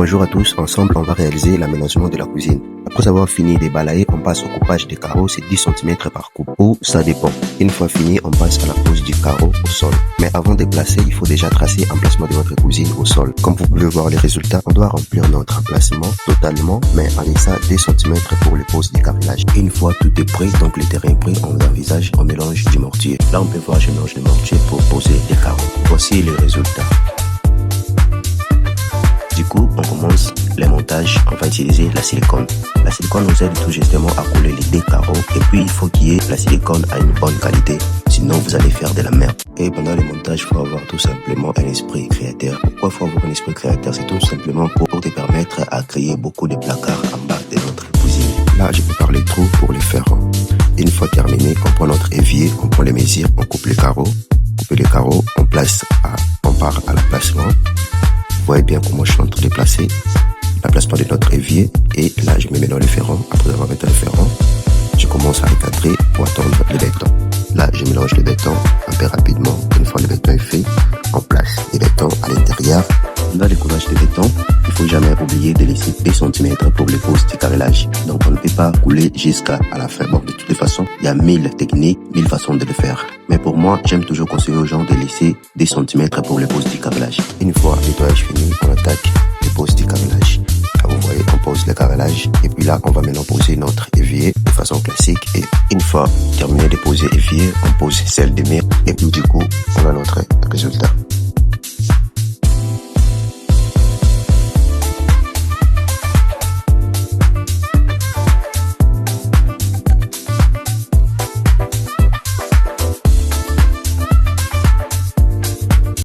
Bonjour à tous, ensemble on va réaliser l'aménagement de la cuisine. Après avoir fini de balayer, on passe au coupage des carreaux, c'est 10 cm par coupe, ou ça dépend. Une fois fini, on passe à la pose du carreau au sol. Mais avant de placer, il faut déjà tracer l'emplacement de votre cuisine au sol. Comme vous pouvez voir les résultats, on doit remplir notre emplacement totalement, mais en laissant 2 cm pour les poses du carrelage. Une fois tout est prêt, donc le terrain est prêt, on envisage un mélange du mortier. Là on peut voir je mélange le mortier pour poser les carreaux. Voici les résultats. Du coup, on commence les montages, on va utiliser la silicone. La silicone nous aide tout justement à couler les deux carreaux et puis il faut qu'il y ait la silicone à une bonne qualité, sinon vous allez faire de la merde. Et pendant les montages, il faut avoir tout simplement un esprit créateur. Pourquoi il faut avoir un esprit créateur? C'est tout simplement pour te permettre à créer beaucoup de placards en bas de notre cuisine. Là, je peux parler trop pour les faire. Une fois terminé, on prend notre évier, on prend les mesures, on coupe les carreaux. Couper les carreaux, on part à l'emplacement. Vous voyez bien comment je suis en train de placer l'emplacement de notre évier. Et là, je me mets dans le ferron. Après avoir mis dans le ferron, je commence à recadrer pour attendre le béton. Là, je mélange le béton un peu rapidement. Une fois le béton est fait, on place le béton à l'intérieur. Dans le coulage de béton, il ne faut jamais oublier de laisser 2 cm pour les poses du carrelage. Donc, on ne peut pas couler jusqu'à la fin. Bon, de toutes les façons, il y a 1000 techniques, 1000 façons de le faire. Mais pour moi, j'aime toujours conseiller aux gens de laisser 2 cm pour les poses du carrelage. Une fois le nettoyage fini, on attaque les poses du carrelage. Là, vous voyez, on pose le carrelage. Et puis là, on va maintenant poser notre évier de façon classique. Et une fois terminé de poser évier, on pose celle de mur. Et puis du coup, on a notre résultat.